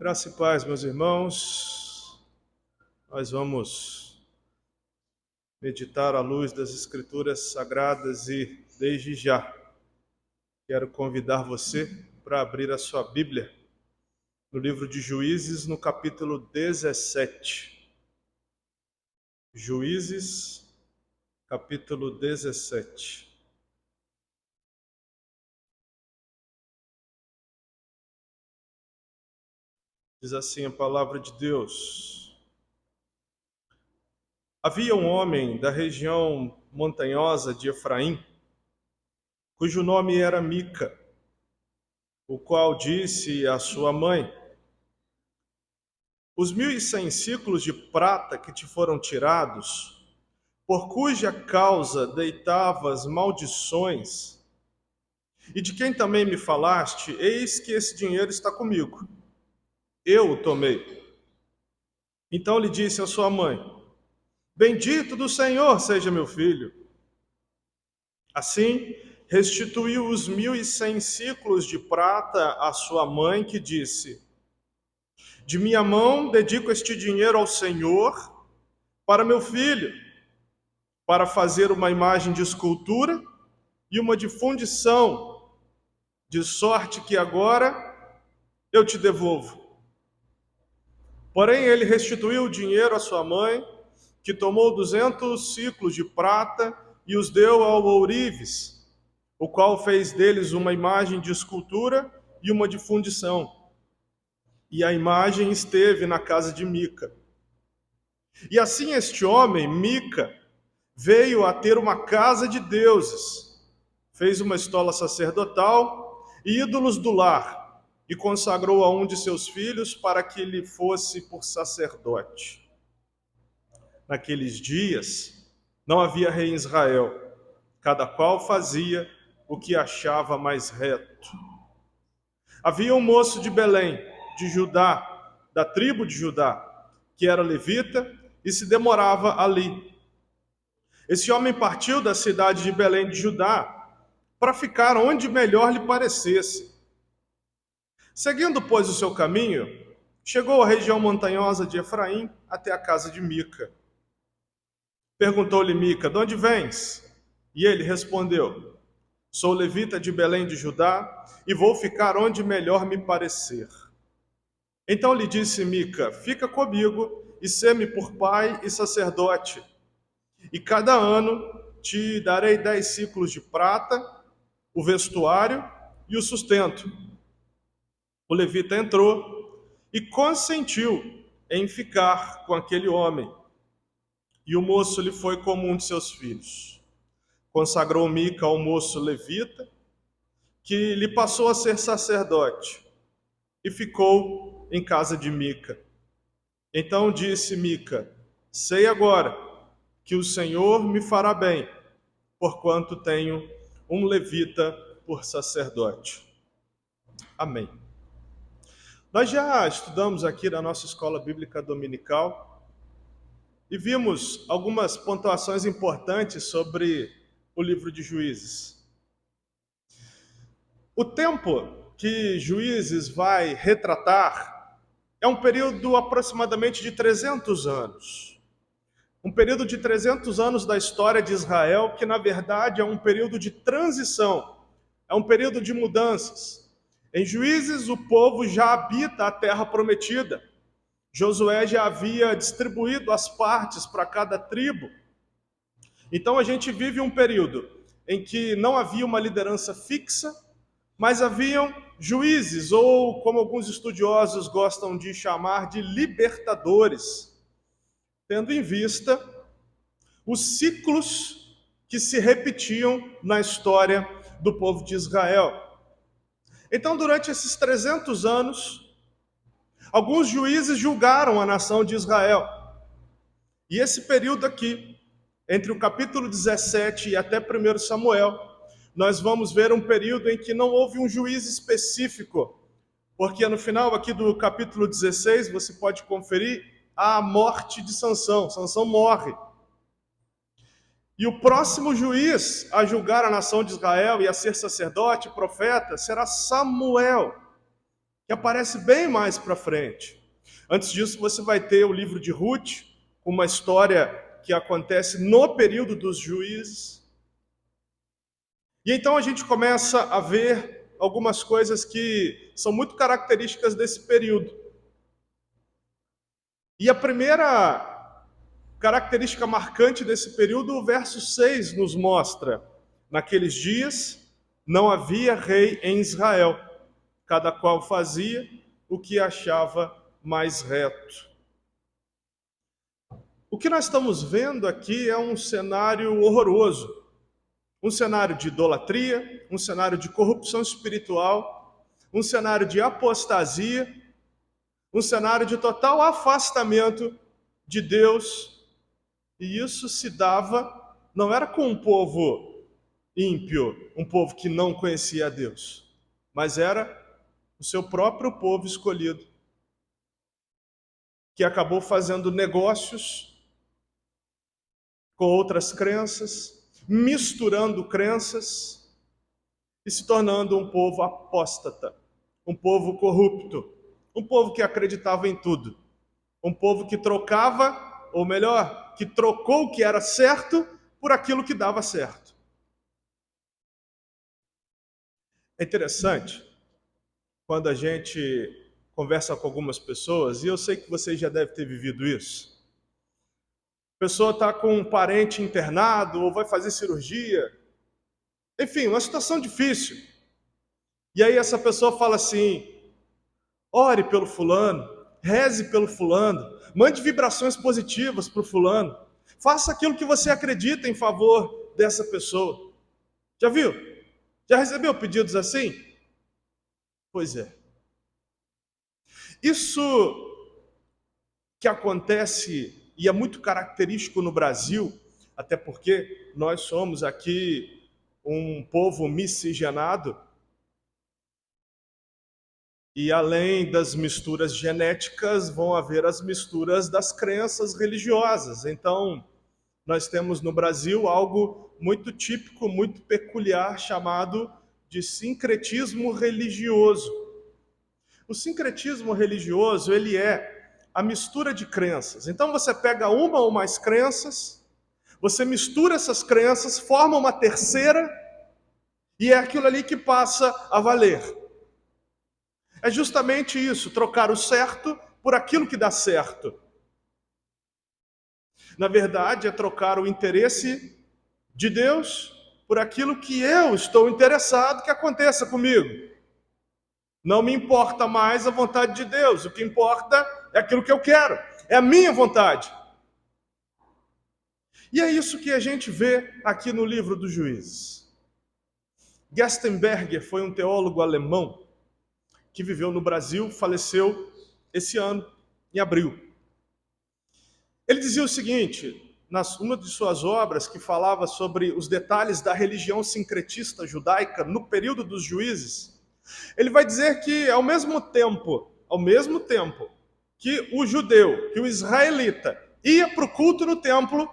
Graça e paz, meus irmãos. Nós vamos meditar à luz das Escrituras Sagradas e, desde já, quero convidar você para abrir a sua Bíblia no livro de Juízes, no capítulo 17. Juízes, capítulo 17. Diz assim a palavra de Deus: Havia um homem da região montanhosa de Efraim, cujo nome era Mica, o qual disse à sua mãe: Os 1.100 ciclos de prata que te foram tirados, por cuja causa deitavas maldições, e de quem também me falaste, eis que esse dinheiro está comigo. Eu o tomei. Então lhe disse a sua mãe: Bendito do Senhor seja meu filho. Assim, restituiu os 1.100 ciclos de prata à sua mãe, que disse: De minha mão dedico este dinheiro ao Senhor para meu filho, para fazer uma imagem de escultura e uma de fundição, de sorte que agora eu te devolvo. Porém, ele restituiu o dinheiro à sua mãe, que tomou 200 ciclos de prata e os deu ao ourives, o qual fez deles uma imagem de escultura e uma de fundição. E a imagem esteve na casa de Mica. E assim este homem, Mica, veio a ter uma casa de deuses, fez uma estola sacerdotal e ídolos do lar, e consagrou a um de seus filhos para que lhe fosse por sacerdote. Naqueles dias não havia rei em Israel, cada qual fazia o que achava mais reto. Havia um moço de Belém, de Judá, da tribo de Judá, que era levita e se demorava ali. Esse homem partiu da cidade de Belém de Judá para ficar onde melhor lhe parecesse. Seguindo, pois, o seu caminho, chegou à região montanhosa de Efraim até a casa de Mica. Perguntou-lhe Mica: De onde vens? E ele respondeu: Sou levita de Belém de Judá e vou ficar onde melhor me parecer. Então lhe disse Mica: Fica comigo e sê-me por pai e sacerdote. E cada ano te darei 10 ciclos de prata, o vestuário e o sustento. O levita entrou e consentiu em ficar com aquele homem. E o moço lhe foi como um de seus filhos. Consagrou Mica ao moço levita, que lhe passou a ser sacerdote, e ficou em casa de Mica. Então disse Mica: Sei agora que o Senhor me fará bem, porquanto tenho um levita por sacerdote. Amém. Nós já estudamos aqui na nossa escola bíblica dominical e vimos algumas pontuações importantes sobre o livro de Juízes. O tempo que Juízes vai retratar é um período aproximadamente de 300 anos. Um período de 300 anos da história de Israel, que na verdade é um período de transição, é um período de mudanças. Em Juízes, o povo já habita a terra prometida. Josué já havia distribuído as partes para cada tribo. Então a gente vive um período em que não havia uma liderança fixa, mas haviam juízes, ou como alguns estudiosos gostam de chamar de libertadores, tendo em vista os ciclos que se repetiam na história do povo de Israel. Então, durante esses 300 anos, alguns juízes julgaram a nação de Israel. E esse período aqui, entre o capítulo 17 e até 1 Samuel, nós vamos ver um período em que não houve um juiz específico, porque no final aqui do capítulo 16, você pode conferir a morte de Sansão. Sansão morre. E o próximo juiz a julgar a nação de Israel e a ser sacerdote, profeta, será Samuel. que aparece bem mais para frente. Antes disso, você vai ter o livro de Ruth, uma história que acontece no período dos juízes. E então a gente começa a ver algumas coisas que são muito características desse período. E a primeira característica marcante desse período, o verso 6 nos mostra: naqueles dias não havia rei em Israel, cada qual fazia o que achava mais reto. O que nós estamos vendo aqui é um cenário horroroso. Um cenário de idolatria, um cenário de corrupção espiritual, um cenário de apostasia, um cenário de total afastamento de Deus. E isso se dava, não era com um povo ímpio, um povo que não conhecia a Deus, mas era o seu próprio povo escolhido, que acabou fazendo negócios com outras crenças, misturando crenças e se tornando um povo apóstata, um povo corrupto, um povo que acreditava em tudo, um povo que trocava, ou melhor, que trocou o que era certo por aquilo que dava certo. É interessante quando a gente conversa com algumas pessoas, e eu sei que vocês já devem ter vivido isso. A pessoa está com um parente internado ou vai fazer cirurgia. Enfim, uma situação difícil. E aí essa pessoa fala assim: ore pelo fulano, reze pelo fulano, mande vibrações positivas para o fulano. Faça aquilo que você acredita em favor dessa pessoa. Já viu? Já recebeu pedidos assim? Pois é. Isso que acontece e é muito característico no Brasil, até porque nós somos aqui um povo miscigenado, e além das misturas genéticas, vão haver as misturas das crenças religiosas. Então, nós temos no Brasil algo muito típico, muito peculiar, chamado de sincretismo religioso. O sincretismo religioso, ele é a mistura de crenças. Então você pega uma ou mais crenças, você mistura essas crenças, forma uma terceira, e é aquilo ali que passa a valer. É justamente isso, trocar o certo por aquilo que dá certo. Na verdade, é trocar o interesse de Deus por aquilo que eu estou interessado que aconteça comigo. Não me importa mais a vontade de Deus, o que importa é aquilo que eu quero, é a minha vontade. E é isso que a gente vê aqui no livro dos Juízes. Gerstenberger foi um teólogo alemão que viveu no Brasil, faleceu esse ano, em abril. Ele dizia o seguinte, uma de suas obras, que falava sobre os detalhes da religião sincretista judaica no período dos juízes, ele vai dizer que ao mesmo tempo que o judeu, que o israelita ia para o culto no templo,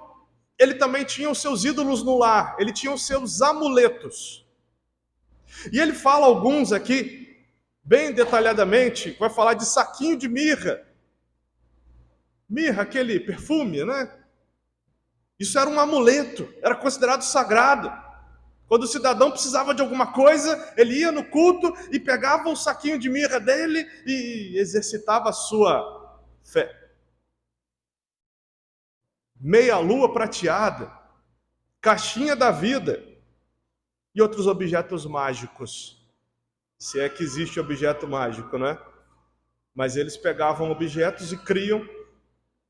ele também tinha os seus ídolos no lar, ele tinha os seus amuletos. E ele fala alguns aqui, bem detalhadamente, vai falar de saquinho de mirra. Mirra, aquele perfume, né? Isso era um amuleto, era considerado sagrado. Quando o cidadão precisava de alguma coisa, ele ia no culto e pegava o saquinho de mirra dele e exercitava a sua fé. Meia-lua prateada, caixinha da vida e outros objetos mágicos. Se é que existe objeto mágico, né? Mas eles pegavam objetos e criam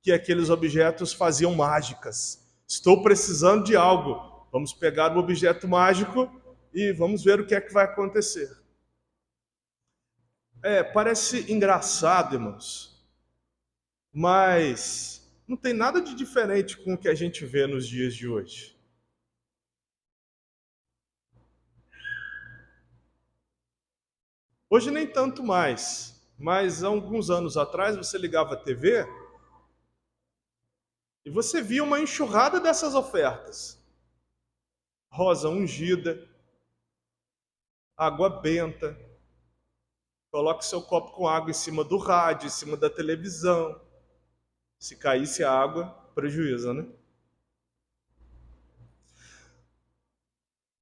que aqueles objetos faziam mágicas. Estou precisando de algo. Vamos pegar o objeto mágico e vamos ver o que é que vai acontecer. Parece engraçado, irmãos, mas não tem nada de diferente com o que a gente vê nos dias de hoje. Hoje nem tanto mais, mas há alguns anos atrás você ligava a TV e você via uma enxurrada dessas ofertas. Rosa ungida, água benta, Coloque seu copo com água em cima do rádio, em cima da televisão. Se caísse a água, prejuízo, né?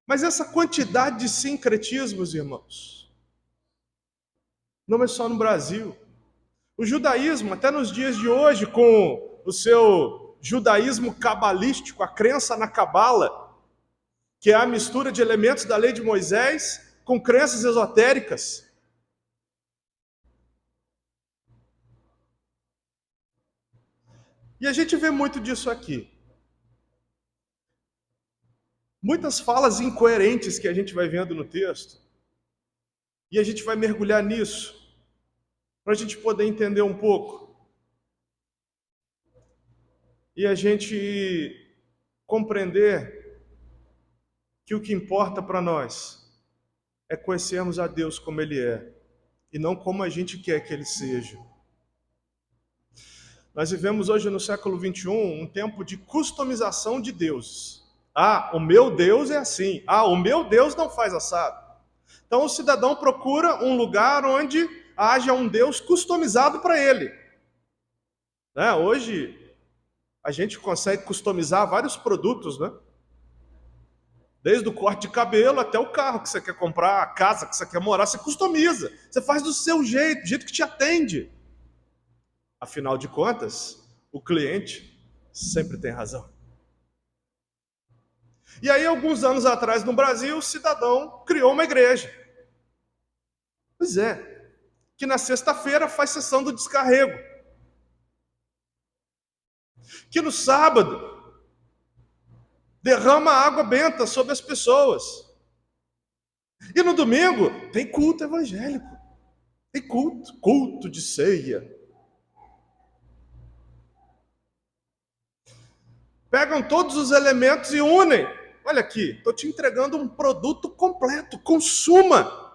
Mas essa quantidade de sincretismos, irmãos, não é só no Brasil. O judaísmo, até nos dias de hoje, com o seu judaísmo cabalístico, a crença na cabala, que é a mistura de elementos da lei de Moisés com crenças esotéricas. E a gente vê muito disso aqui. Muitas falas incoerentes que a gente vai vendo no texto. E a gente vai mergulhar nisso, para a gente poder entender um pouco. E a gente compreender que o que importa para nós é conhecermos a Deus como Ele é, e não como a gente quer que Ele seja. Nós vivemos hoje no século XXI um tempo de customização de deuses. Ah, o meu Deus é assim. Ah, o meu Deus não faz assado. Então o cidadão procura um lugar onde haja um Deus customizado para ele. Né? Hoje a gente consegue customizar vários produtos, né? Desde o corte de cabelo até o carro que você quer comprar, a casa que você quer morar, você customiza. Você faz do seu jeito, do jeito que te atende. Afinal de contas, o cliente sempre tem razão. E aí, alguns anos atrás, no Brasil, o cidadão criou uma igreja. Pois é, que na sexta-feira faz sessão do descarrego. Que no sábado derrama água benta sobre as pessoas. E no domingo tem culto evangélico. Tem culto de ceia. Pegam todos os elementos e unem. Olha aqui, estou te entregando um produto completo, consuma.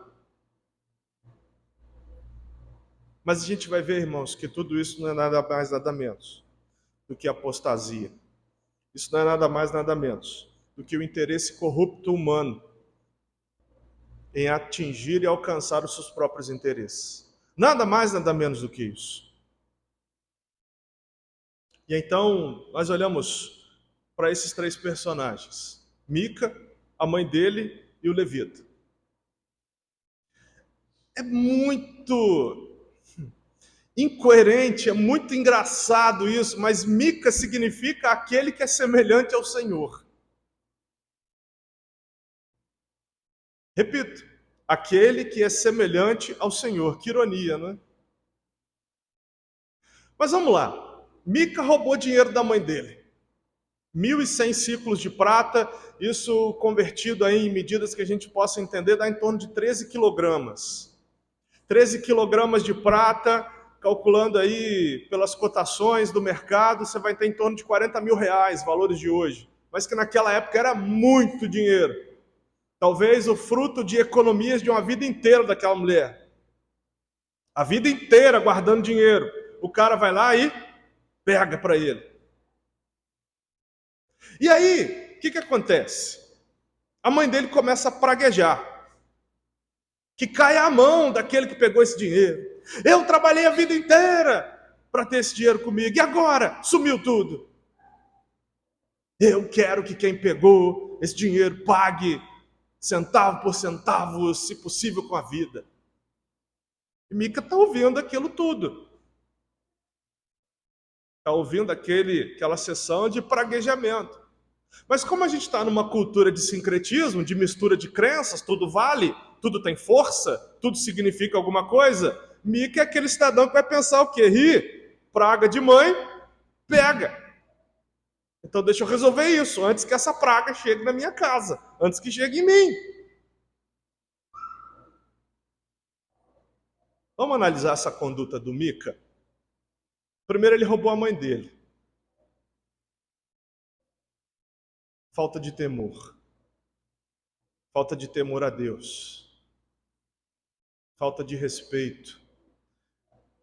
Mas a gente vai ver, irmãos, que tudo isso não é nada mais, nada menos do que apostasia. Isso não é nada mais, nada menos do que o interesse corrupto humano em atingir e alcançar os seus próprios interesses. Nada mais, nada menos do que isso. E então, nós olhamos para esses três personagens: Mica, a mãe dele e o levita. É muito incoerente, é muito engraçado isso, mas Mica significa aquele que é semelhante ao Senhor. Repito, aquele que é semelhante ao Senhor. Que ironia, não é? Mas vamos lá. Mica roubou dinheiro da mãe dele. 1.100 ciclos de prata, isso convertido aí em medidas que a gente possa entender, dá em torno de 13 quilogramas. 13 quilogramas de prata, calculando aí pelas cotações do mercado, você vai ter em torno de 40 mil reais, valores de hoje. Mas que naquela época era muito dinheiro. Talvez o fruto de economias de uma vida inteira daquela mulher. A vida inteira guardando dinheiro. O cara vai lá e pega para ele. E aí, o que acontece? A mãe dele começa a praguejar. Que caia a mão daquele que pegou esse dinheiro. Eu trabalhei a vida inteira para ter esse dinheiro comigo. E agora? Sumiu tudo. Eu quero que quem pegou esse dinheiro pague centavo por centavo, se possível, com a vida. E Mica está ouvindo aquilo tudo. Está ouvindo aquela sessão de praguejamento. Mas como a gente está numa cultura de sincretismo, de mistura de crenças, tudo vale, tudo tem força, tudo significa alguma coisa, Mica é aquele cidadão que vai pensar o quê? Ri, praga de mãe, pega. Então deixa eu resolver isso, antes que essa praga chegue na minha casa, antes que chegue em mim. Vamos analisar essa conduta do Mica? Primeiro, ele roubou a mãe dele. Falta de temor. Falta de temor a Deus. Falta de respeito.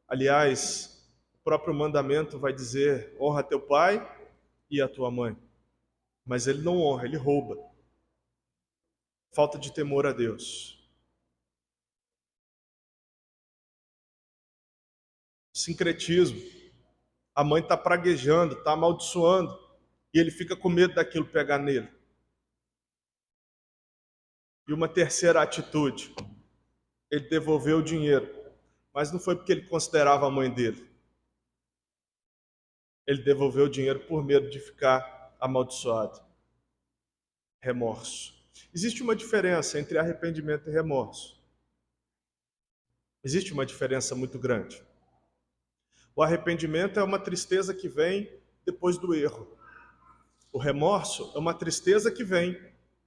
Aliás, o próprio mandamento vai dizer: honra teu pai e a tua mãe. Mas ele não honra, ele rouba. Falta de temor a Deus. Sincretismo. A mãe está praguejando, está amaldiçoando, e ele fica com medo daquilo pegar nele. E uma terceira atitude, ele devolveu o dinheiro, mas não foi porque ele considerava a mãe dele. Ele devolveu o dinheiro por medo de ficar amaldiçoado. Remorso. Existe uma diferença entre arrependimento e remorso. Existe uma diferença muito grande. O arrependimento é uma tristeza que vem depois do erro. O remorso é uma tristeza que vem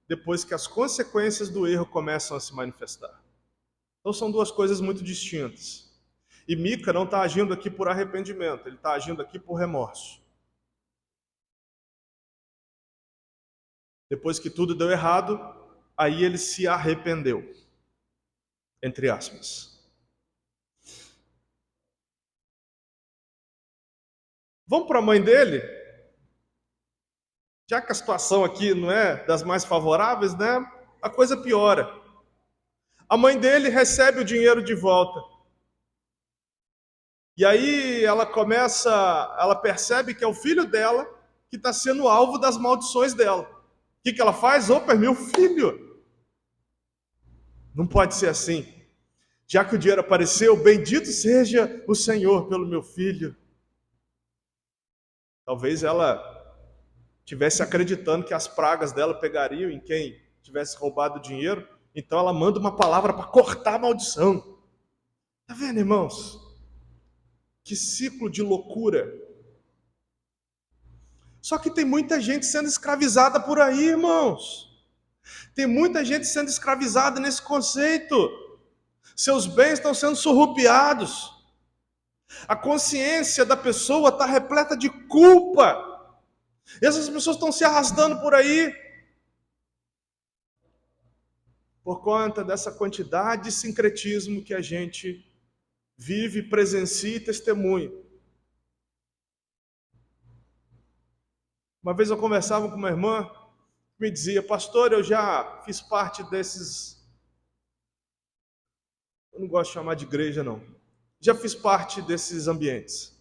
depois que as consequências do erro começam a se manifestar. Então são duas coisas muito distintas. E Mica não está agindo aqui por arrependimento, ele está agindo aqui por remorso. Depois que tudo deu errado, aí ele se arrependeu. Entre aspas. Vamos para a mãe dele? Já que a situação aqui não é das mais favoráveis, né? A coisa piora. A mãe dele recebe o dinheiro de volta. E aí ela percebe que é o filho dela que está sendo alvo das maldições dela. O que ela faz? Opa, é meu filho. Não pode ser assim. Já que o dinheiro apareceu, bendito seja o Senhor pelo meu filho. Talvez ela tivesse acreditando que as pragas dela pegariam em quem tivesse roubado o dinheiro, então ela manda uma palavra para cortar a maldição. Tá vendo, irmãos? Que ciclo de loucura. Só que tem muita gente sendo escravizada por aí, irmãos. Tem muita gente sendo escravizada nesse conceito. Seus bens estão sendo surrupiados. A consciência da pessoa está repleta de culpa. Essas pessoas estão se arrastando por aí por conta dessa quantidade de sincretismo que a gente vive, presencia e testemunha. Uma vez eu conversava com uma irmã que me dizia: pastor, eu já fiz parte desses... Eu não gosto de chamar de igreja, não. Já fiz parte desses ambientes.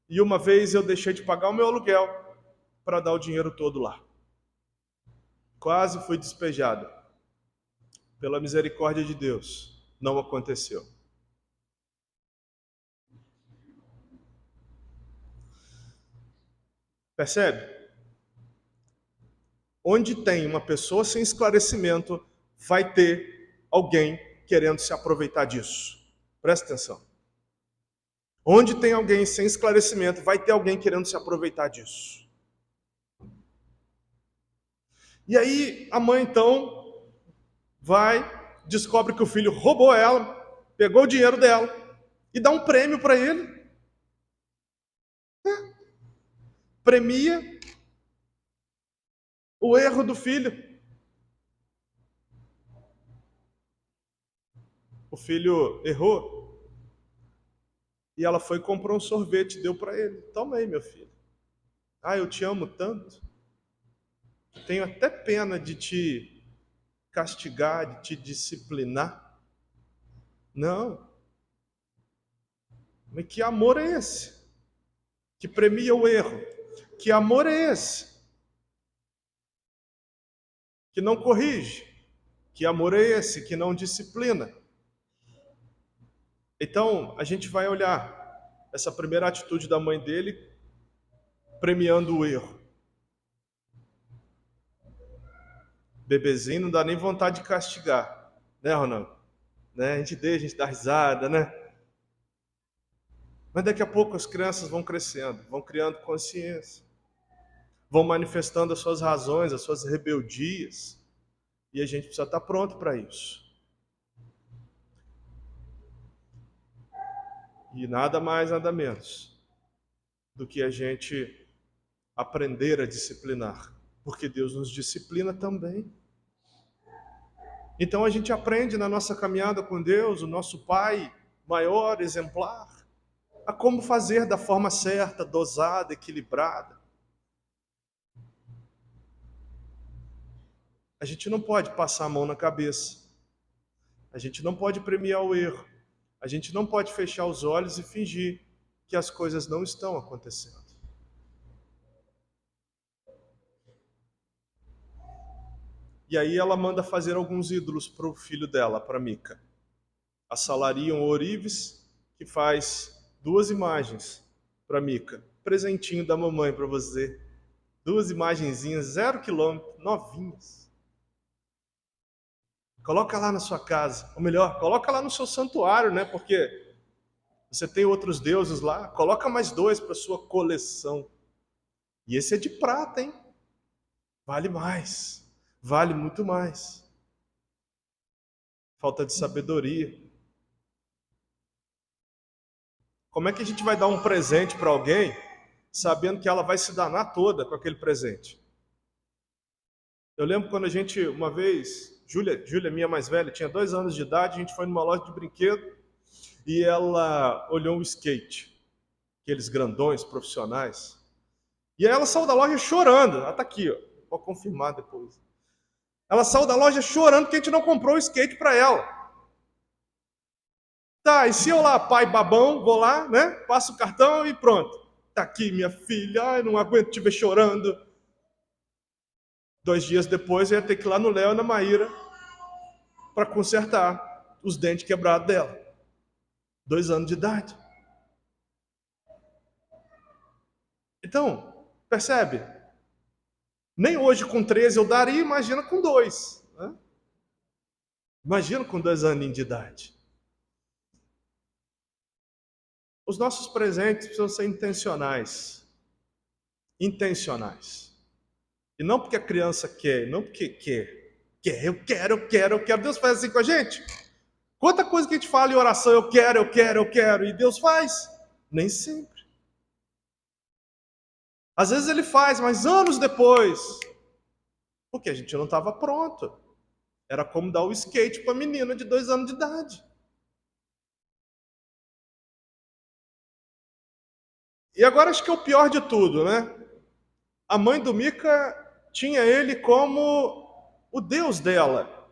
E uma vez eu deixei de pagar o meu aluguel para dar o dinheiro todo lá. Quase fui despejado. Pela misericórdia de Deus, não aconteceu. Percebe? Onde tem uma pessoa sem esclarecimento, vai ter alguém querendo se aproveitar disso. Presta atenção. Onde tem alguém sem esclarecimento, vai ter alguém querendo se aproveitar disso. E aí a mãe então vai, descobre que o filho roubou ela, pegou o dinheiro dela e dá um prêmio para ele. Premia o erro do filho. O filho errou. E ela foi e comprou um sorvete, deu para ele. Toma aí, meu filho. Ah, eu te amo tanto. Tenho até pena de te castigar, de te disciplinar. Não. Mas que amor é esse? Que premia o erro. Que amor é esse? Que não corrige. Que amor é esse? Que não disciplina. Então, a gente vai olhar essa primeira atitude da mãe dele premiando o erro. Bebezinho não dá nem vontade de castigar, né, Ronaldo? Né? A gente dá risada, né? Mas daqui a pouco as crianças vão crescendo, vão criando consciência, vão manifestando as suas razões, as suas rebeldias, e a gente precisa estar pronto para isso. E nada mais, nada menos do que a gente aprender a disciplinar, porque Deus nos disciplina também. Então a gente aprende na nossa caminhada com Deus, o nosso Pai maior, exemplar, a como fazer da forma certa, dosada, equilibrada. A gente não pode passar a mão na cabeça. A gente não pode premiar o erro. A gente não pode fechar os olhos e fingir que as coisas não estão acontecendo. E aí ela manda fazer alguns ídolos para o filho dela, para Mica. Assalariam ourives, que faz 2 imagens para Mica. Presentinho da mamãe para você. 2 imagenzinhas, 0 quilômetro, novinhas. Coloca lá na sua casa. Ou melhor, coloca lá no seu santuário, né? Porque você tem outros deuses lá. Coloca mais 2 para sua coleção. E esse é de prata, hein? Vale mais. Vale muito mais. Falta de sabedoria. Como é que a gente vai dar um presente para alguém sabendo que ela vai se danar toda com aquele presente? Eu lembro quando a gente, uma vez, Júlia, minha mais velha, tinha 2 anos de idade, a gente foi numa loja de brinquedo e ela olhou um skate, aqueles grandões profissionais. E aí ela saiu da loja chorando. Ela tá aqui, ó. Vou confirmar depois. Ela saiu da loja chorando que a gente não comprou o skate para ela. Tá, e se eu lá, pai babão, vou lá, né? Passo o cartão e pronto. Tá aqui, minha filha. Ai, não aguento te ver chorando. 2 dias depois eu ia ter que ir lá no Léo e na Maíra para consertar os dentes quebrados dela. 2 anos de idade. Então, percebe? Nem hoje com 13 eu daria, imagina com 2. Né? Imagina com 2 anos de idade. Os nossos presentes precisam ser intencionais. Intencionais. E não porque a criança quer, não porque quer. Eu quero. Deus faz assim com a gente. Quanta coisa que a gente fala em oração, eu quero, e Deus faz. Nem sempre. Às vezes ele faz, mas anos depois. Porque a gente não estava pronto. Era como dar o skate para a menina de 2 anos de idade. E agora acho que é o pior de tudo, né? A mãe do Mica tinha ele como o Deus dela.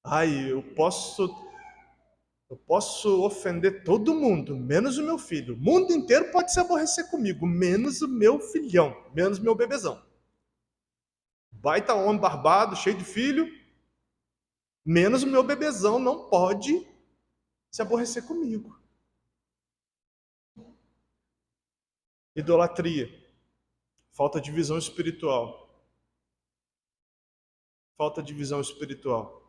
Ai, eu posso ofender todo mundo, menos o meu filho. O mundo inteiro pode se aborrecer comigo, menos o meu filhão, menos meu bebezão. Baita homem barbado, cheio de filho, menos o meu bebezão não pode se aborrecer comigo. Idolatria, falta de visão espiritual. Falta de visão espiritual.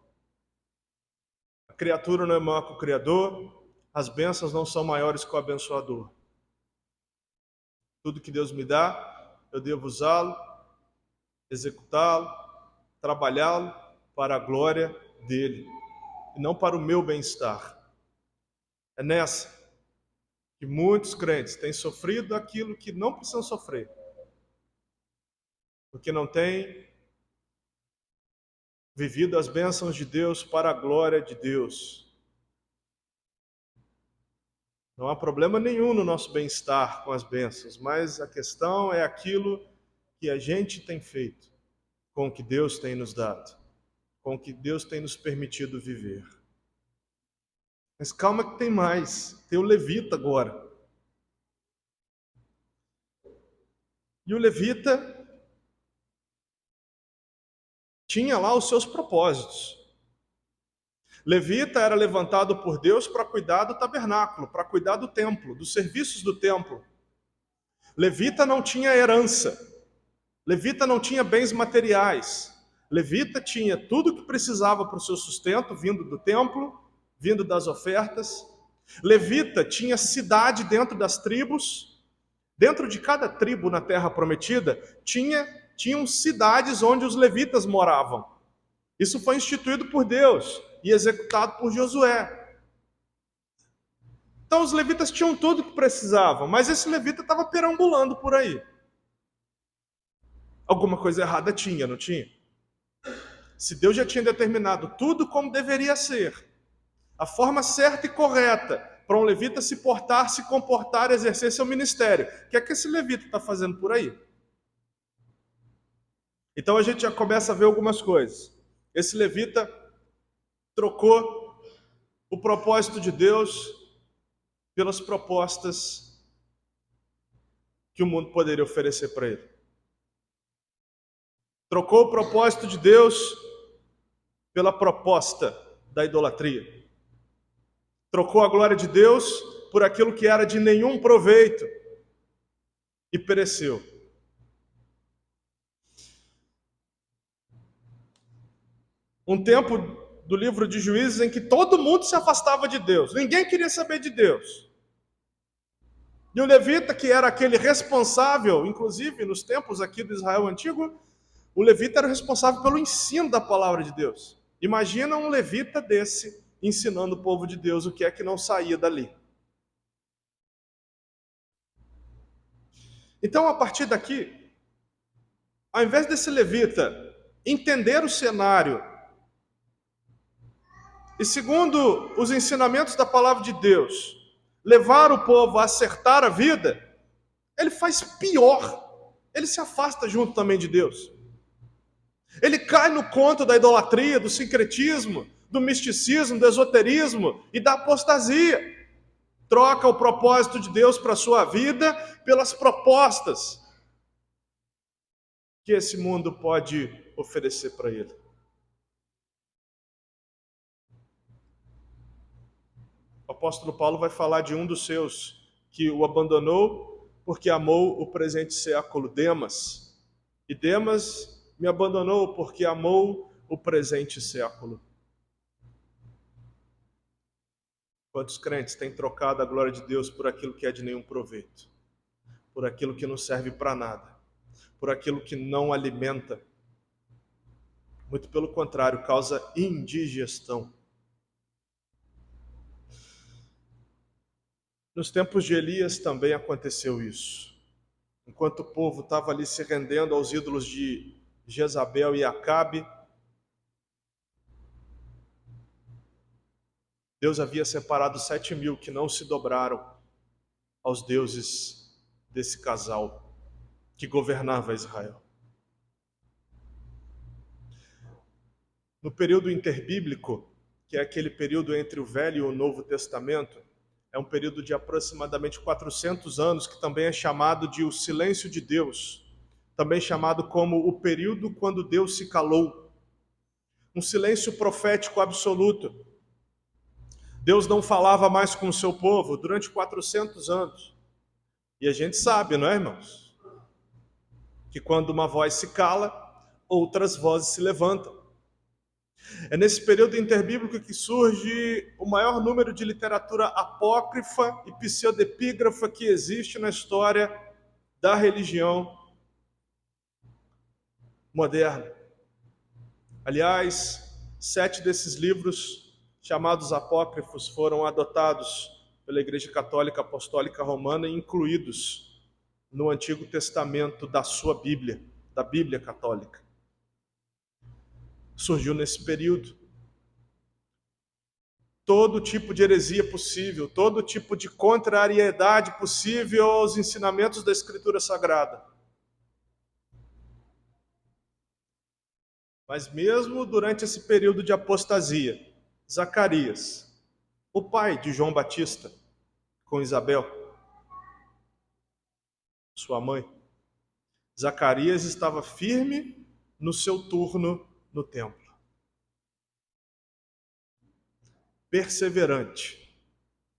A criatura não é maior que o Criador, as bênçãos não são maiores que o abençoador. Tudo que Deus me dá, eu devo usá-lo, executá-lo, trabalhá-lo para a glória dele, e não para o meu bem-estar. É nessa que muitos crentes têm sofrido aquilo que não precisam sofrer, porque não têm vivido as bênçãos de Deus para a glória de Deus. Não há problema nenhum no nosso bem-estar com as bênçãos, mas a questão é aquilo que a gente tem feito com o que Deus tem nos dado, com o que Deus tem nos permitido viver. Mas calma que tem mais, tem o levita agora. E o levita tinha lá os seus propósitos. Levita era levantado por Deus para cuidar do tabernáculo, para cuidar do templo, dos serviços do templo. Levita não tinha herança. Levita não tinha bens materiais. Levita tinha tudo o que precisava para o seu sustento, vindo do templo, vindo das ofertas. Levita tinha cidade dentro das tribos. Dentro de cada tribo na terra prometida, tinham cidades onde os levitas moravam. Isso foi instituído por Deus e executado por Josué. Então os levitas tinham tudo o que precisavam, mas esse levita estava perambulando por aí. Alguma coisa errada tinha, não tinha? Se Deus já tinha determinado tudo como deveria ser, a forma certa e correta para um levita se portar, se comportar, exercer seu ministério, o que é que esse levita está fazendo por aí? Então a gente já começa a ver algumas coisas. Esse levita trocou o propósito de Deus pelas propostas que o mundo poderia oferecer para ele. Trocou o propósito de Deus pela proposta da idolatria. Trocou a glória de Deus por aquilo que era de nenhum proveito e pereceu. Um tempo do livro de Juízes em que todo mundo se afastava de Deus, ninguém queria saber de Deus. E o levita, que era aquele responsável, inclusive nos tempos aqui do Israel antigo, o levita era responsável pelo ensino da palavra de Deus. Imagina um levita desse ensinando o povo de Deus o que é que não saía dali. Então, a partir daqui, ao invés desse levita entender o cenário e, segundo os ensinamentos da palavra de Deus, levar o povo a acertar a vida, ele faz pior. Ele se afasta junto também de Deus. Ele cai no conto da idolatria, do sincretismo, do misticismo, do esoterismo e da apostasia. Troca o propósito de Deus para a sua vida pelas propostas que esse mundo pode oferecer para ele. O apóstolo Paulo vai falar de um dos seus que o abandonou porque amou o presente século, Demas. E Demas me abandonou porque amou o presente século. Quantos crentes têm trocado a glória de Deus por aquilo que é de nenhum proveito, por aquilo que não serve para nada, por aquilo que não alimenta, muito pelo contrário, causa indigestão. Nos tempos de Elias também aconteceu isso. Enquanto o povo estava ali se rendendo aos ídolos de Jezabel e Acabe, Deus havia separado 7.000 que não se dobraram aos deuses desse casal que governava Israel. No período interbíblico, que é aquele período entre o Velho e o Novo Testamento, é um período de aproximadamente 400 anos, que também é chamado de o silêncio de Deus, também chamado como o período quando Deus se calou. Um silêncio profético absoluto. Deus não falava mais com o seu povo durante 400 anos. E a gente sabe, não é, irmãos? Que quando uma voz se cala, outras vozes se levantam. É nesse período interbíblico que surge o maior número de literatura apócrifa e pseudepígrafa que existe na história da religião moderna. Aliás, 7 desses livros chamados apócrifos foram adotados pela Igreja Católica Apostólica Romana e incluídos no Antigo Testamento da sua Bíblia, da Bíblia Católica. Surgiu nesse período. Todo tipo de heresia possível, todo tipo de contrariedade possível aos ensinamentos da Escritura Sagrada. Mas mesmo durante esse período de apostasia, Zacarias, o pai de João Batista, com Isabel, sua mãe, Zacarias estava firme no seu turno no templo. Perseverante,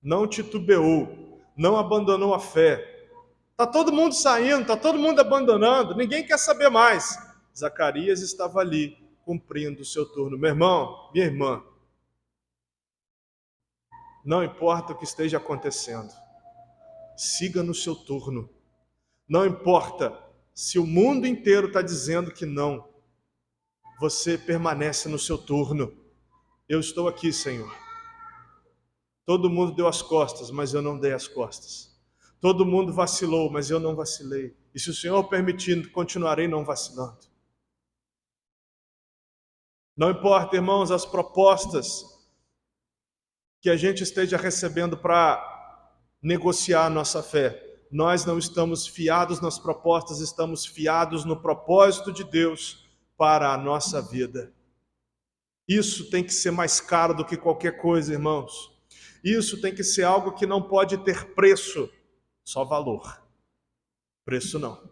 não titubeou, não abandonou a fé. Está todo mundo saindo, está todo mundo abandonando, ninguém quer saber mais. Zacarias estava ali, cumprindo o seu turno. Meu irmão, minha irmã, não importa o que esteja acontecendo, siga no seu turno. Não importa se o mundo inteiro está dizendo que não, você permanece no seu turno. Eu estou aqui, Senhor. Todo mundo deu as costas, mas eu não dei as costas. Todo mundo vacilou, mas eu não vacilei. E se o Senhor permitir, continuarei não vacilando. Não importa, irmãos, as propostas que a gente esteja recebendo para negociar a nossa fé. Nós não estamos fiados nas propostas, estamos fiados no propósito de Deus para a nossa vida. Isso tem que ser mais caro do que qualquer coisa, irmãos. Isso tem que ser algo que não pode ter preço, só valor. Preço não.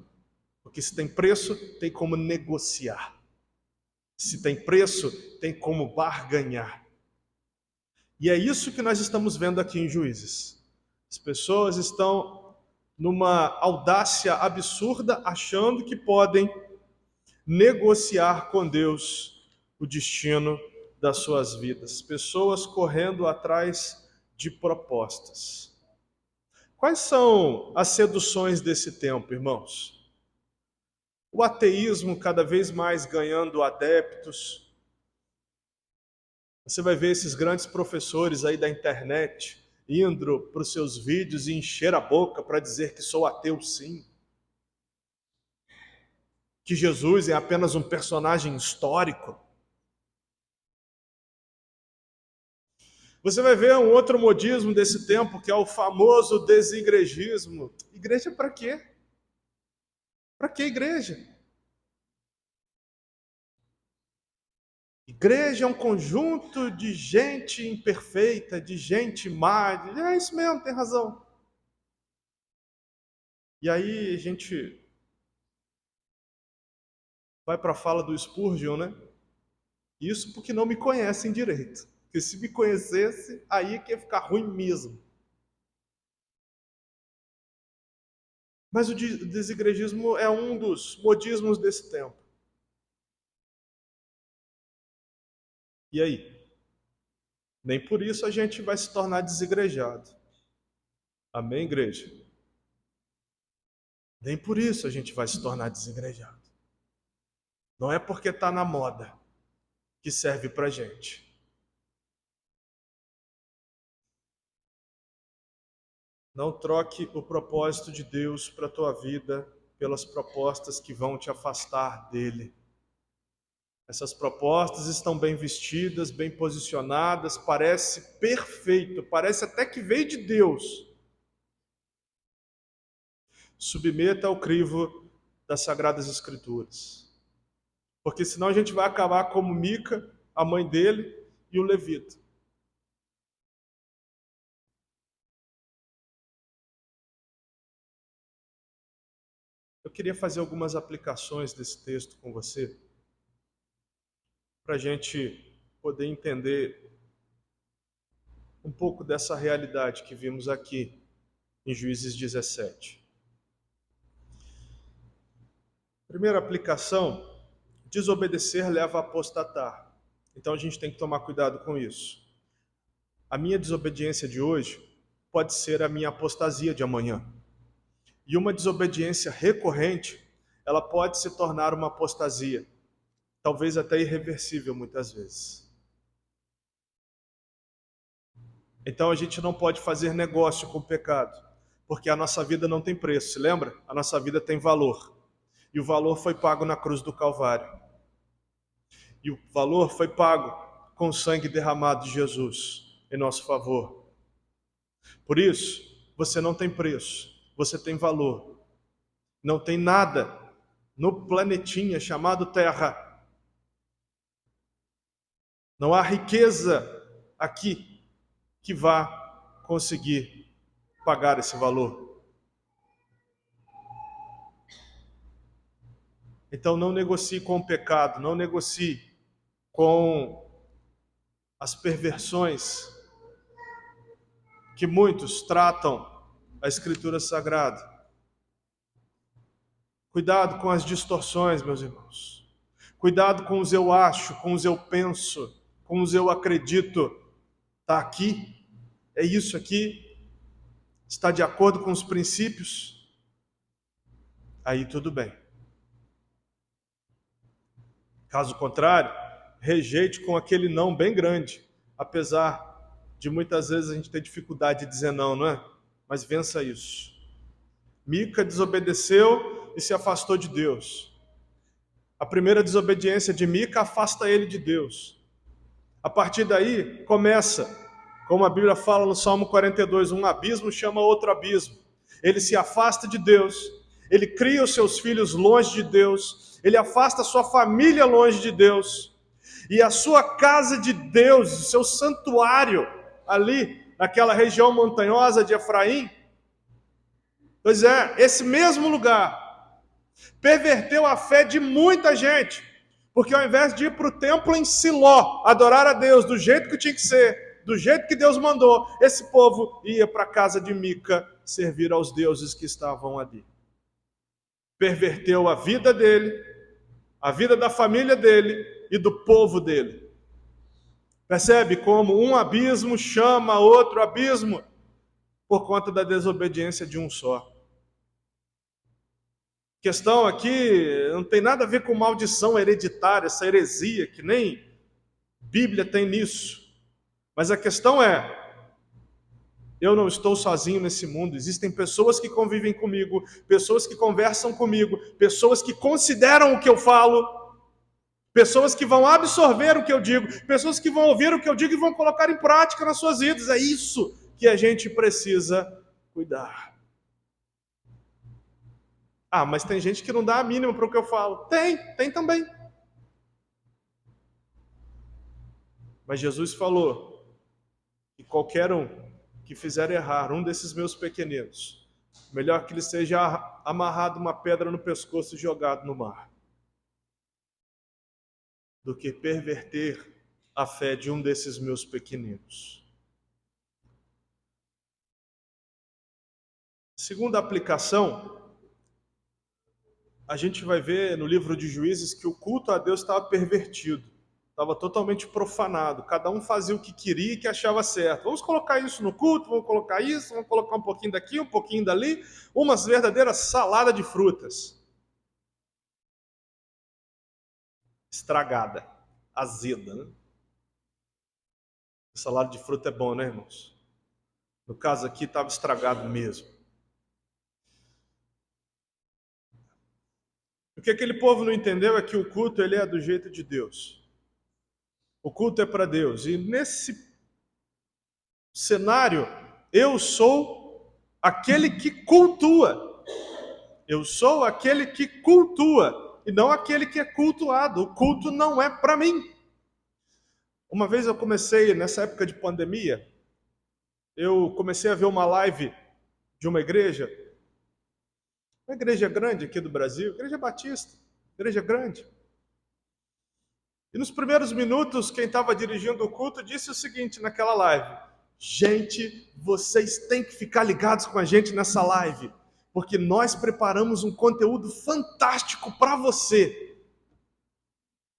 Porque se tem preço, tem como negociar. Se tem preço, tem como barganhar. E é isso que nós estamos vendo aqui em Juízes. As pessoas estão numa audácia absurda, achando que podem negociar com Deus o destino das suas vidas. Pessoas correndo atrás de propostas. Quais são as seduções desse tempo, irmãos? O ateísmo cada vez mais ganhando adeptos. Você vai ver esses grandes professores aí da internet indo para os seus vídeos e encher a boca para dizer que sou ateu sim. Que Jesus é apenas um personagem histórico. Você vai ver um outro modismo desse tempo, que é o famoso desigrejismo. Igreja para quê? Para que igreja? Igreja é um conjunto de gente imperfeita, de gente má. É isso mesmo, tem razão. E aí a gente vai para a fala do Spurgeon, né? Isso porque não me conhecem direito. Porque se me conhecesse, aí que ia ficar ruim mesmo. Mas o desigrejismo é um dos modismos desse tempo. E aí? Nem por isso a gente vai se tornar desigrejado. Amém, igreja? Nem por isso a gente vai se tornar desigrejado. Não é porque está na moda que serve para gente. Não troque o propósito de Deus para a tua vida pelas propostas que vão te afastar dele. Essas propostas estão bem vestidas, bem posicionadas, parece perfeito, parece até que veio de Deus. Submeta ao crivo das Sagradas Escrituras. Porque senão a gente vai acabar como Mica, a mãe dele, e o levita. Eu queria fazer algumas aplicações desse texto com você, para a gente poder entender um pouco dessa realidade que vimos aqui em Juízes 17. Primeira aplicação, desobedecer leva a apostatar. Então a gente tem que tomar cuidado com isso. A minha desobediência de hoje pode ser a minha apostasia de amanhã. E uma desobediência recorrente, ela pode se tornar uma apostasia, talvez até irreversível muitas vezes. Então a gente não pode fazer negócio com o pecado, porque a nossa vida não tem preço, se lembra? A nossa vida tem valor. E o valor foi pago na cruz do Calvário. E o valor foi pago com o sangue derramado de Jesus em nosso favor. Por isso, você não tem preço, você tem valor. Não tem nada no planetinha chamado Terra. Não há riqueza aqui que vá conseguir pagar esse valor. Então não negocie com o pecado, não negocie com as perversões que muitos tratam a Escritura Sagrada. Cuidado com as distorções, meus irmãos. Cuidado com os eu acho, com os eu penso, com os eu acredito. Está aqui? É isso aqui? Está de acordo com os princípios? Aí tudo bem. Caso contrário, rejeite com aquele não bem grande, apesar de muitas vezes a gente ter dificuldade de dizer não, não é? Mas vença isso. Mica desobedeceu e se afastou de Deus. A primeira desobediência de Mica afasta ele de Deus. A partir daí, começa, como a Bíblia fala no Salmo 42, um abismo chama outro abismo. Ele se afasta de Deus, ele cria os seus filhos longe de Deus, ele afasta a sua família longe de Deus. E a sua casa de Deus, o seu santuário, ali, naquela região montanhosa de Efraim, pois é, esse mesmo lugar perverteu a fé de muita gente, porque ao invés de ir para o templo em Siló, adorar a Deus do jeito que tinha que ser, do jeito que Deus mandou, esse povo ia para a casa de Mica servir aos deuses que estavam ali. Perverteu a vida dele, a vida da família dele e do povo dele. Percebe como um abismo chama outro abismo por conta da desobediência de um só. A questão aqui não tem nada a ver com maldição hereditária, essa heresia, que nem Bíblia tem nisso. Mas a questão é, eu não estou sozinho nesse mundo, existem pessoas que convivem comigo, pessoas que conversam comigo, pessoas que consideram o que eu falo, pessoas que vão absorver o que eu digo, pessoas que vão ouvir o que eu digo e vão colocar em prática nas suas vidas. É isso que a gente precisa cuidar. Ah, mas tem gente que não dá a mínima para o que eu falo. Tem também. Mas Jesus falou que qualquer um que fizer errar um desses meus pequeninos, melhor que ele seja amarrado uma pedra no pescoço e jogado no mar, do que perverter a fé de um desses meus pequeninos. Segunda aplicação, a gente vai ver no livro de Juízes que o culto a Deus estava pervertido, estava totalmente profanado, cada um fazia o que queria e que achava certo. Vamos colocar isso no culto, vamos colocar isso, vamos colocar um pouquinho daqui, um pouquinho dali, uma verdadeira salada de frutas. Estragada, azeda, né? Salada de fruta é bom, né, irmãos? No caso aqui estava estragado mesmo. O que aquele povo não entendeu é que o culto ele é do jeito de Deus. O culto é para Deus. E nesse cenário, eu sou aquele que cultua. Eu sou aquele que cultua e não aquele que é cultuado. O culto não é para mim. Uma vez eu comecei, nessa época de pandemia, eu comecei a ver uma live de uma igreja grande aqui do Brasil, igreja batista, igreja grande. E nos primeiros minutos, quem estava dirigindo o culto disse o seguinte naquela live: gente, vocês têm que ficar ligados com a gente nessa live, porque nós preparamos um conteúdo fantástico para você.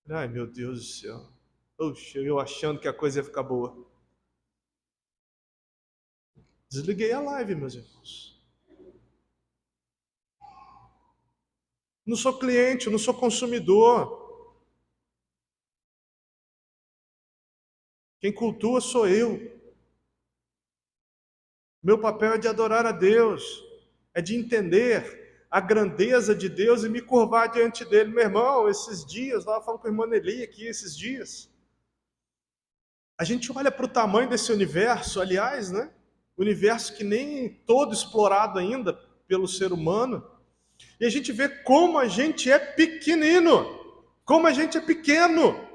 Ai, meu Deus do céu. Oxe, eu achando que a coisa ia ficar boa. Desliguei a live, meus irmãos. Não sou cliente, não sou consumidor. Quem cultua sou eu. Meu papel é de adorar a Deus, é de entender a grandeza de Deus e me curvar diante dele. Meu irmão, esses dias, lá falando com a irmã Nelly aqui, esses dias, a gente olha para o tamanho desse universo, aliás, né? Universo que nem todo explorado ainda pelo ser humano, e a gente vê como a gente é pequenino, como a gente é pequeno.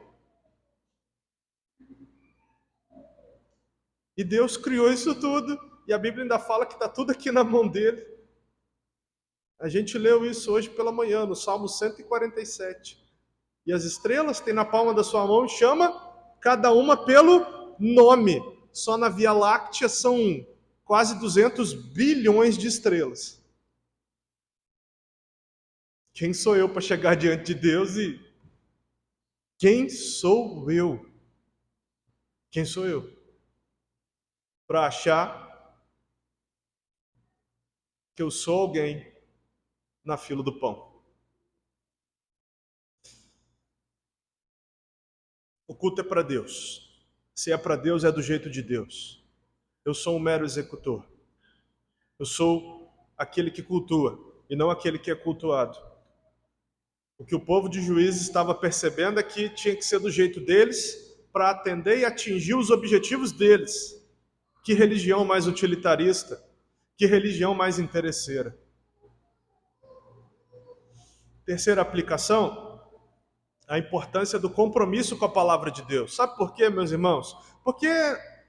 E Deus criou isso tudo, e a Bíblia ainda fala que está tudo aqui na mão dele. A gente leu isso hoje pela manhã, no Salmo 147. E as estrelas tem na palma da sua mão, chama cada uma pelo nome. Só na Via Láctea são quase 200 bilhões de estrelas. Quem sou eu para chegar diante de Deus e... Quem sou eu? Quem sou eu? Para achar que eu sou alguém na fila do pão. O culto é para Deus. Se é para Deus, é do jeito de Deus. Eu sou um mero executor. Eu sou aquele que cultua e não aquele que é cultuado. O que o povo de Juízes estava percebendo é que tinha que ser do jeito deles para atender e atingir os objetivos deles. Que religião mais utilitarista, que religião mais interesseira. Terceira aplicação, a importância do compromisso com a palavra de Deus. Sabe por quê, meus irmãos? Porque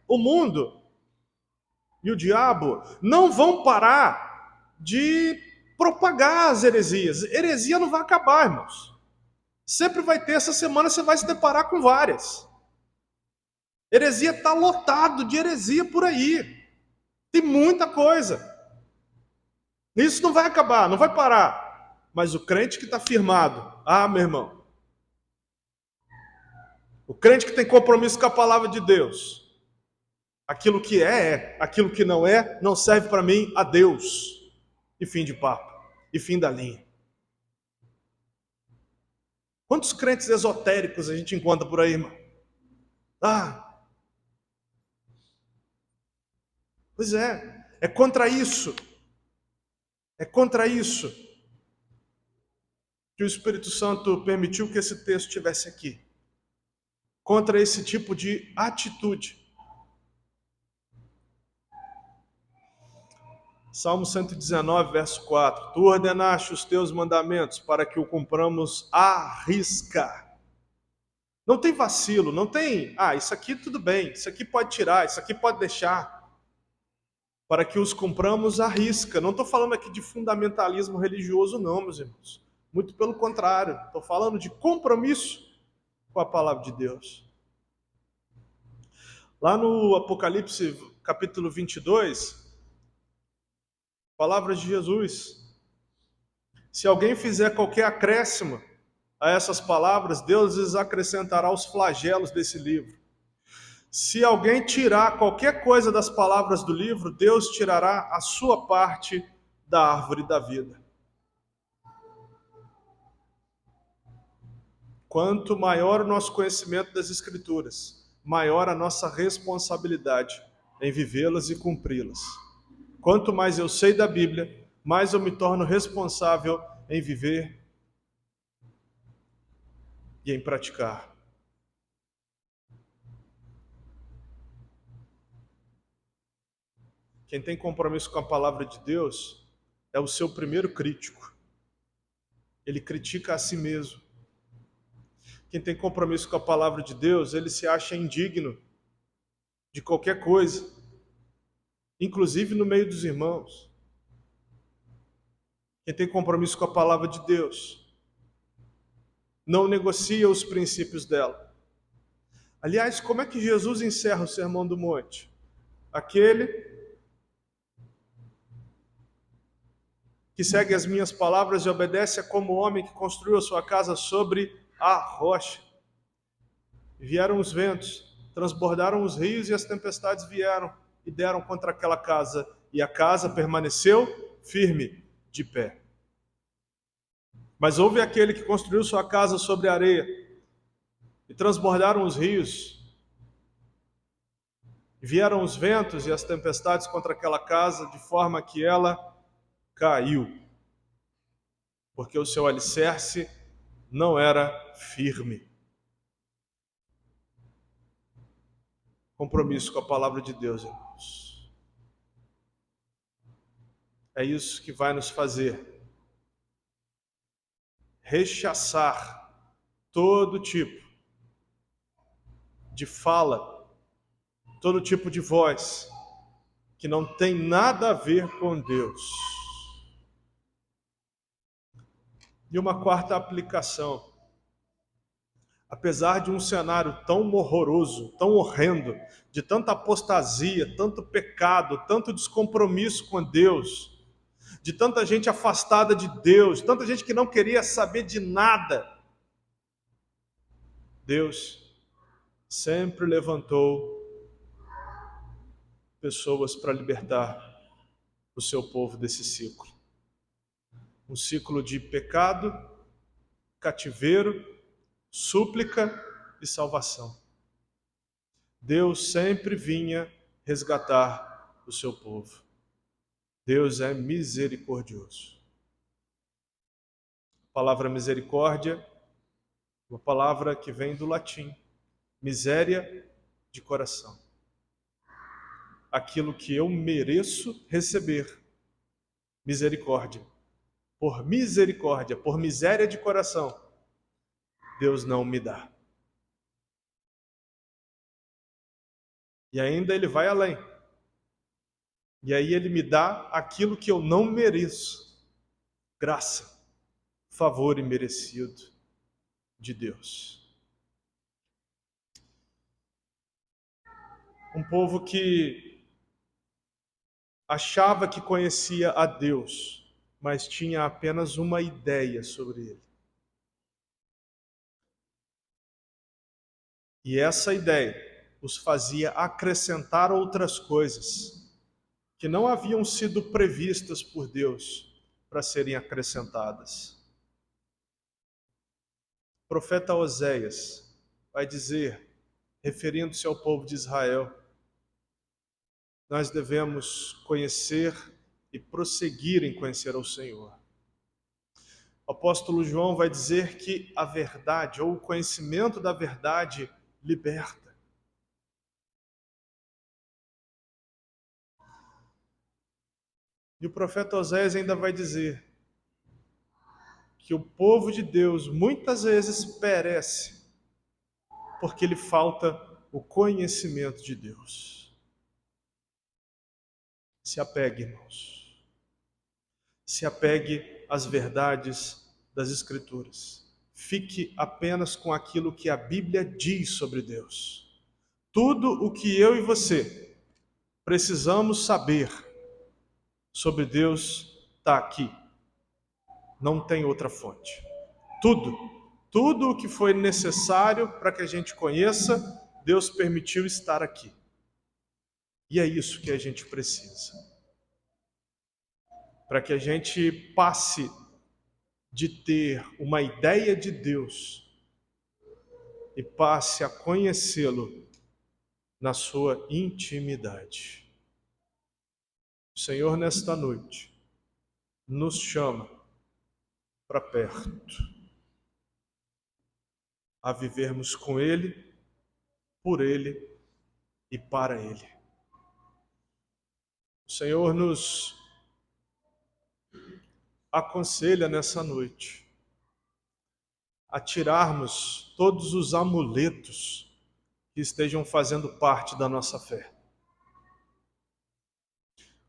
o mundo e o diabo não vão parar de propagar as heresias. Heresia não vai acabar, irmãos. Sempre vai ter, essa semana você vai se deparar com várias. Heresia está lotado de heresia por aí. Tem muita coisa. Isso não vai acabar, não vai parar. Mas o crente que está firmado, meu irmão, o crente que tem compromisso com a palavra de Deus, aquilo que é, aquilo que não é, não serve para mim, a Deus. E fim de papo, e fim da linha. Quantos crentes esotéricos a gente encontra por aí, irmão? Pois é contra isso. É contra isso que o Espírito Santo permitiu que esse texto estivesse aqui. Contra esse tipo de atitude. Salmo 119, verso 4. Tu ordenaste os teus mandamentos para que o cumpramos à risca. Não tem vacilo, não tem, isso aqui tudo bem, isso aqui pode tirar, isso aqui pode deixar. Para que os cumpramos à risca. Não estou falando aqui de fundamentalismo religioso, não, meus irmãos. Muito pelo contrário, estou falando de compromisso com a palavra de Deus. Lá no Apocalipse, capítulo 22, palavras de Jesus. Se alguém fizer qualquer acréscimo a essas palavras, Deus lhes acrescentará os flagelos desse livro. Se alguém tirar qualquer coisa das palavras do livro, Deus tirará a sua parte da árvore da vida. Quanto maior o nosso conhecimento das Escrituras, maior a nossa responsabilidade em vivê-las e cumpri-las. Quanto mais eu sei da Bíblia, mais eu me torno responsável em viver e em praticar. Quem tem compromisso com a palavra de Deus é o seu primeiro crítico. Ele critica a si mesmo. Quem tem compromisso com a palavra de Deus, ele se acha indigno de qualquer coisa, inclusive no meio dos irmãos. Quem tem compromisso com a palavra de Deus não negocia os princípios dela. Aliás, como é que Jesus encerra o Sermão do Monte? Aquele que segue as minhas palavras e obedece é como o homem que construiu a sua casa sobre a rocha. Vieram os ventos, transbordaram os rios e as tempestades vieram e deram contra aquela casa, e a casa permaneceu firme, de pé. Mas houve aquele que construiu sua casa sobre a areia, e transbordaram os rios, e vieram os ventos e as tempestades contra aquela casa, de forma que ela caiu, porque o seu alicerce não era firme. Compromisso com a palavra de Deus, irmãos. É isso que vai nos fazer rechaçar todo tipo de fala, todo tipo de voz que não tem nada a ver com Deus. E uma quarta aplicação. Apesar de um cenário tão horroroso, tão horrendo, de tanta apostasia, tanto pecado, tanto descompromisso com Deus, de tanta gente afastada de Deus, tanta gente que não queria saber de nada, Deus sempre levantou pessoas para libertar o seu povo desse ciclo. Um ciclo de pecado, cativeiro, súplica e salvação. Deus sempre vinha resgatar o seu povo. Deus é misericordioso. A palavra misericórdia, uma palavra que vem do latim, miséria de coração. Aquilo que eu mereço receber, misericórdia. Por miséria de coração, Deus não me dá. E ainda ele vai além. E aí ele me dá aquilo que eu não mereço. Graça, favor imerecido de Deus. Um povo que achava que conhecia a Deus, mas tinha apenas uma ideia sobre ele. E essa ideia os fazia acrescentar outras coisas que não haviam sido previstas por Deus para serem acrescentadas. O profeta Oséias vai dizer, referindo-se ao povo de Israel, nós devemos conhecer e prosseguir em conhecer ao Senhor. O apóstolo João vai dizer que a verdade, ou o conhecimento da verdade, liberta. E o profeta Oséias ainda vai dizer que o povo de Deus muitas vezes perece porque lhe falta o conhecimento de Deus. Se apegue, irmãos. Se apegue às verdades das Escrituras. Fique apenas com aquilo que a Bíblia diz sobre Deus. Tudo o que eu e você precisamos saber sobre Deus está aqui. Não tem outra fonte. Tudo o que foi necessário para que a gente conheça, Deus permitiu estar aqui. E é isso que a gente precisa. Para que a gente passe de ter uma ideia de Deus e passe a conhecê-lo na sua intimidade. O Senhor, nesta noite, nos chama para perto, a vivermos com Ele, por Ele e para Ele. O Senhor nos aconselha nessa noite a tirarmos todos os amuletos que estejam fazendo parte da nossa fé.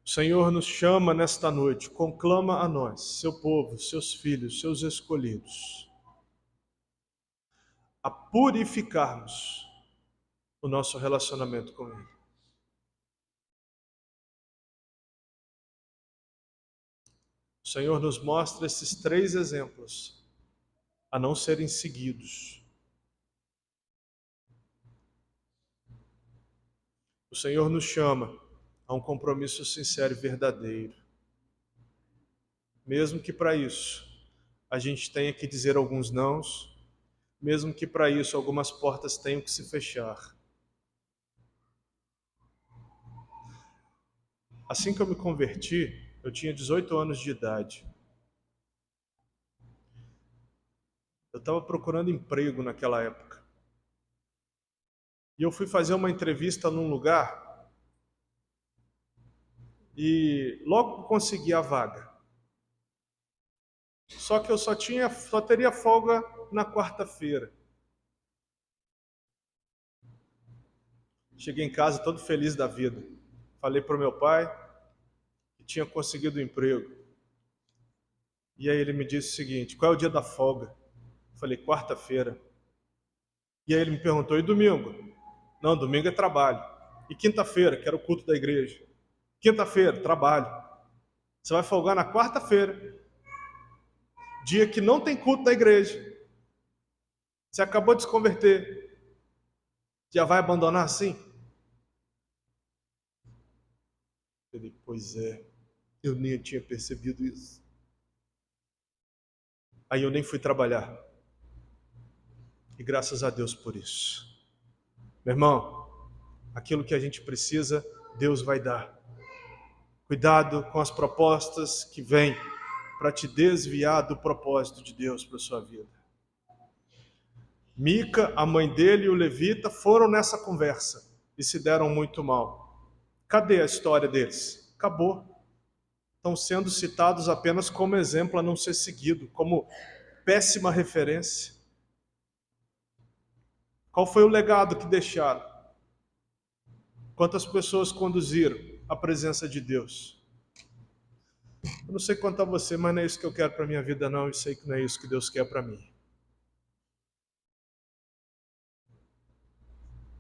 O Senhor nos chama nesta noite, conclama a nós, seu povo, seus filhos, seus escolhidos, a purificarmos o nosso relacionamento com Ele. O Senhor nos mostra esses 3 exemplos a não serem seguidos. O Senhor nos chama a um compromisso sincero e verdadeiro. Mesmo que para isso a gente tenha que dizer alguns nãos, mesmo que para isso algumas portas tenham que se fechar. Assim que eu me converti, eu tinha 18 anos de idade. Eu estava procurando emprego naquela época. E eu fui fazer uma entrevista num lugar e logo consegui a vaga. Só que eu só teria folga na quarta-feira. Cheguei em casa todo feliz da vida. Falei para o meu pai que tinha conseguido o emprego. E aí ele me disse o seguinte: qual é o dia da folga? Eu falei, quarta-feira. E aí ele me perguntou, e domingo? Não, domingo é trabalho. E quinta-feira, que era o culto da igreja? Quinta-feira, trabalho. Você vai folgar na quarta-feira, dia que não tem culto da igreja. Você acabou de se converter. Já vai abandonar assim? Eu falei, pois é, eu nem tinha percebido isso. Aí eu nem fui trabalhar. E graças a Deus por isso. Meu irmão, aquilo que a gente precisa, Deus vai dar. Cuidado com as propostas que vêm para te desviar do propósito de Deus para a sua vida. Mica, a mãe dele e o levita foram nessa conversa e se deram muito mal. Cadê a história deles? Acabou. Estão sendo citados apenas como exemplo a não ser seguido, como péssima referência. Qual foi o legado que deixaram? Quantas pessoas conduziram a presença de Deus? Eu não sei quanto a você, mas não é isso que eu quero para minha vida, não. Eu sei que não é isso que Deus quer para mim.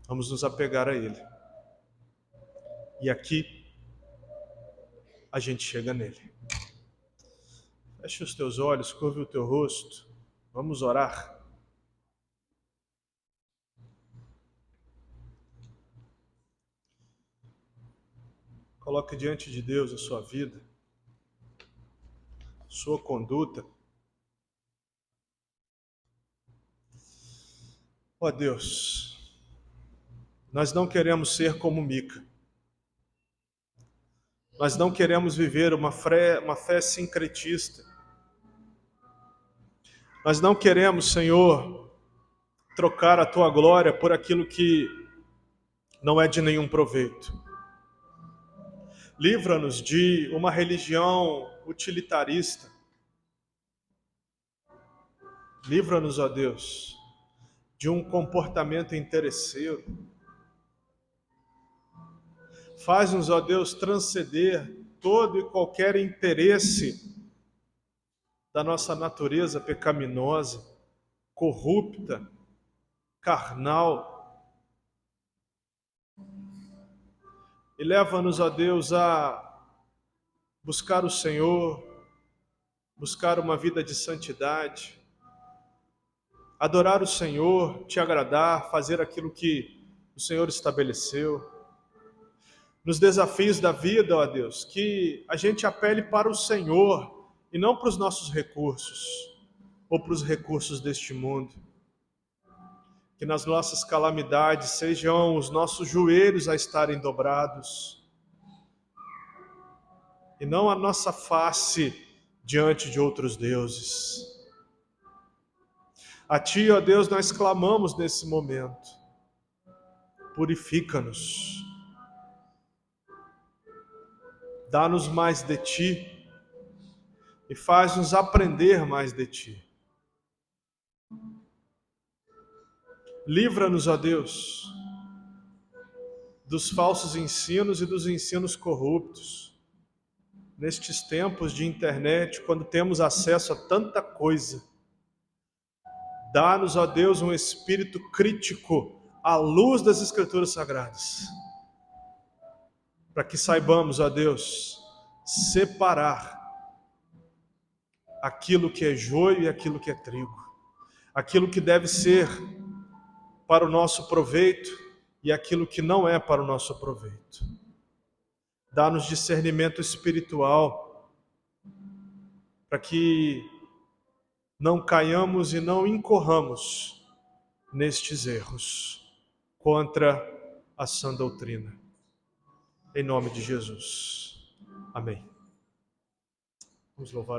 Vamos nos apegar a Ele. E aqui a gente chega nele. Feche os teus olhos, curve o teu rosto. Vamos orar. Coloque diante de Deus a sua vida, sua conduta. Ó Deus, nós não queremos ser como Mica. Nós não queremos viver uma fé sincretista. Nós não queremos, Senhor, trocar a Tua glória por aquilo que não é de nenhum proveito. Livra-nos de uma religião utilitarista. Livra-nos, ó Deus, de um comportamento interesseiro. Faz-nos, ó Deus, transcender todo e qualquer interesse da nossa natureza pecaminosa, corrupta, carnal. E leva-nos, ó Deus, a buscar o Senhor, buscar uma vida de santidade, adorar o Senhor, te agradar, fazer aquilo que o Senhor estabeleceu. Nos desafios da vida, ó Deus, que a gente apele para o Senhor e não para os nossos recursos ou para os recursos deste mundo. Que nas nossas calamidades sejam os nossos joelhos a estarem dobrados e não a nossa face diante de outros deuses. A Ti, ó Deus, nós clamamos nesse momento. Purifica-nos. Dá-nos mais de Ti e faz-nos aprender mais de Ti. Livra-nos, ó Deus, dos falsos ensinos e dos ensinos corruptos. Nestes tempos de internet, quando temos acesso a tanta coisa, dá-nos, ó Deus, um espírito crítico à luz das Escrituras Sagradas, para que saibamos, ó Deus, separar aquilo que é joio e aquilo que é trigo, aquilo que deve ser para o nosso proveito e aquilo que não é para o nosso proveito. Dá-nos discernimento espiritual, para que não caiamos e não incorramos nestes erros contra a sã doutrina. Em nome de Jesus. Amém. Vamos louvar